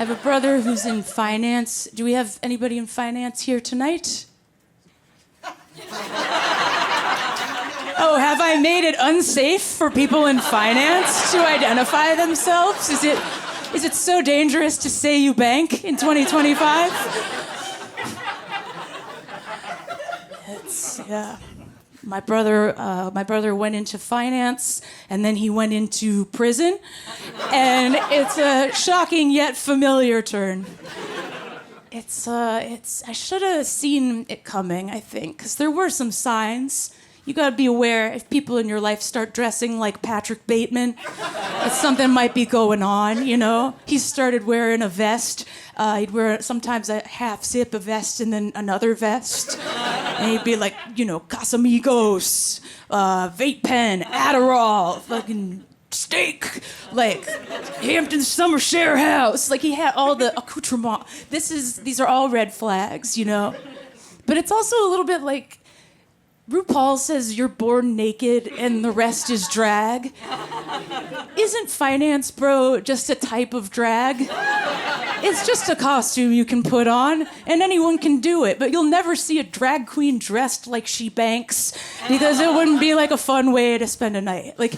I have a brother who's in finance. Do we have anybody in finance here tonight? Oh, have I made it unsafe for people in finance to identify themselves? Is it so dangerous to say you bank in 2025? Yeah. My brother went into finance, and then he went into prison, and it's a shocking yet familiar turn. I should have seen it coming, I think, because there were some signs. You gotta be aware if people in your life start dressing like Patrick Bateman, that something might be going on, you know? He started wearing a vest. He'd wear sometimes a half zip, a vest, and then another vest. And he'd be like, you know, Casamigos, vape pen, Adderall, fucking steak, like Hampton Summer Share House. Like he had all the accoutrement. These are all red flags, you know? But it's also a little bit like RuPaul says you're born naked and the rest is drag. Isn't finance, bro, just a type of drag? It's just a costume you can put on, and anyone can do it, but you'll never see a drag queen dressed like she banks, because it wouldn't be like a fun way to spend a night. Like,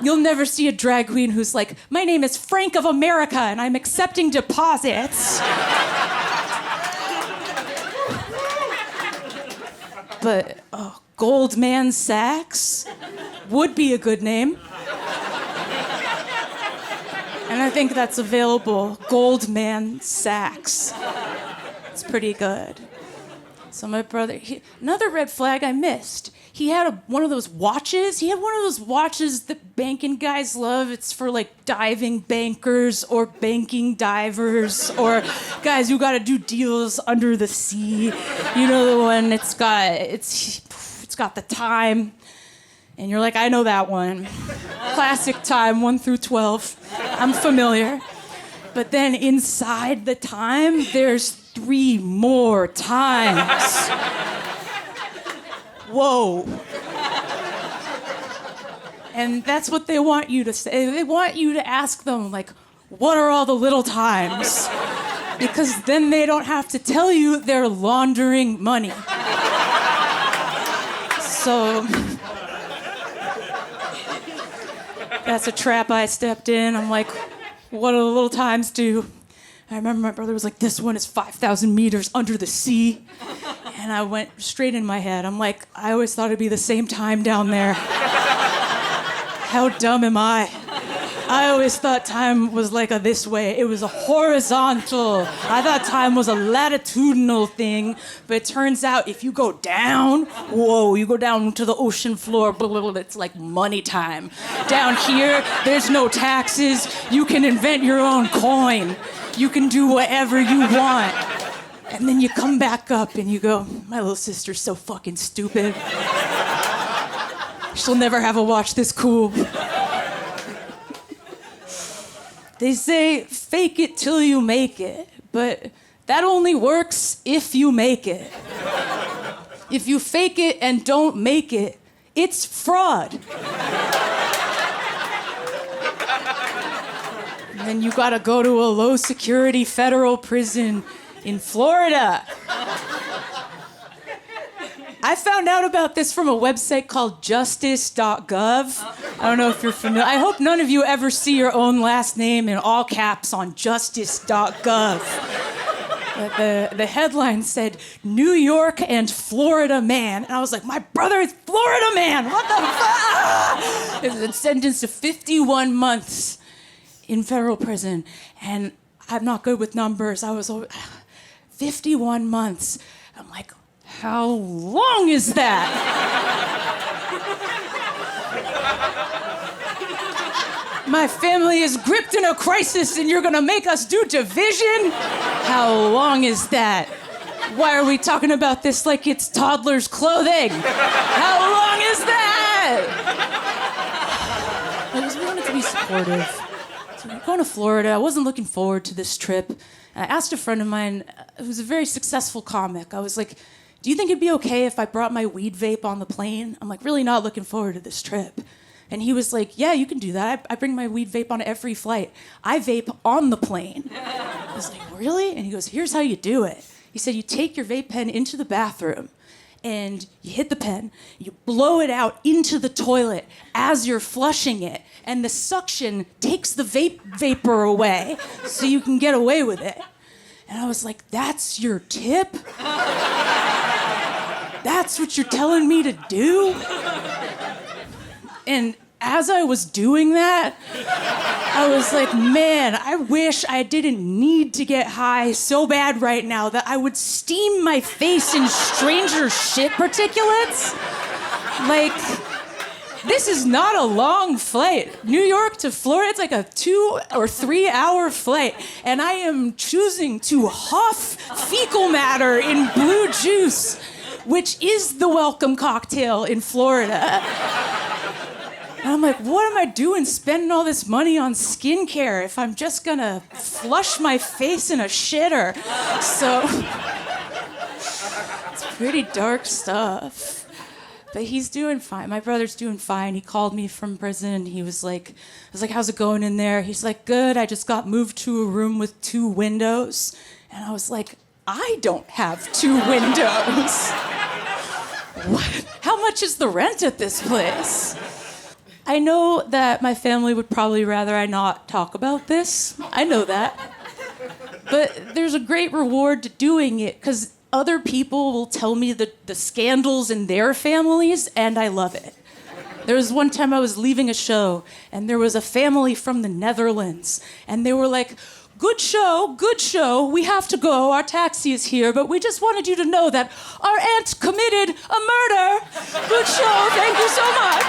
you'll never see a drag queen who's like, my name is Frank of America, and I'm accepting deposits. But Goldman Sachs would be a good name. And I think that's available. Goldman Sachs. It's pretty good. So my brother, another red flag I missed. He had one of those watches. He had one of those watches that banking guys love. It's for like diving bankers or banking divers or guys who got to do deals under the sea. You know the one. It's got the time, and you're like, I know that one. Classic time, 1 through 12. I'm familiar. But then inside the time, there's 3 more times. Whoa. And that's what they want you to say. They want you to ask them, like, what are all the little times? Because then they don't have to tell you they're laundering money. So that's a trap I stepped in. I'm like, what do the little times do? I remember my brother was like, this one is 5,000 meters under the sea. And I went straight in my head. I'm like, I always thought it'd be the same time down there. How dumb am I? I always thought time was like a this way. It was a horizontal. I thought time was a latitudinal thing. But it turns out if you go down, whoa, you go down to the ocean floor, blah, blah, blah, it's like money time. Down here, there's no taxes. You can invent your own coin. You can do whatever you want. And then you come back up and you go, my little sister's so fucking stupid. She'll never have a watch this cool. They say, fake it till you make it, but that only works if you make it. If you fake it and don't make it, it's fraud. And then you gotta go to a low-security federal prison in Florida. I found out about this from a website called justice.gov. I don't know if you're familiar. I hope none of you ever see your own last name in all caps on justice.gov. The headline said, New York and Florida man. And I was like, my brother is Florida man. What the fuck? It's sentenced to 51 months in federal prison. And I'm not good with numbers. I was 51 months. I'm like, how long is that? My family is gripped in a crisis and you're gonna make us do division? How long is that? Why are we talking about this like it's toddler's clothing? How long is that? We wanted to be supportive. So we're going to Florida. I wasn't looking forward to this trip. And I asked a friend of mine who's a very successful comic. I was like, do you think it'd be okay if I brought my weed vape on the plane? I'm like, really not looking forward to this trip. And he was like, yeah, you can do that. I bring my weed vape on every flight. I vape on the plane. I was like, really? And he goes, here's how you do it. He said, you take your vape pen into the bathroom and you hit the pen, you blow it out into the toilet as you're flushing it, and the suction takes the vapor away so you can get away with it. And I was like, that's your tip? That's what you're telling me to do? And as I was doing that, I was like, man, I wish I didn't need to get high so bad right now that I would steam my face in stranger shit particulates. Like, this is not a long flight. New York to Florida, it's like a 2 or 3 hour flight. And I am choosing to huff fecal matter in blue juice, which is the welcome cocktail in Florida. And I'm like, what am I doing spending all this money on skincare if I'm just gonna flush my face in a shitter? So, it's pretty dark stuff. But he's doing fine. My brother's doing fine. He called me from prison. He was like, I was like, how's it going in there? He's like, good. I just got moved to a room with 2 windows. And I was like, I don't have 2 windows. What? How much is the rent at this place? I know that my family would probably rather I not talk about this. I know that. But there's a great reward to doing it, because other people will tell me the scandals in their families, and I love it. There was one time I was leaving a show, and there was a family from the Netherlands, and they were like, good show, we have to go, our taxi is here, but we just wanted you to know that our aunt committed a murder. Good show, thank you so much.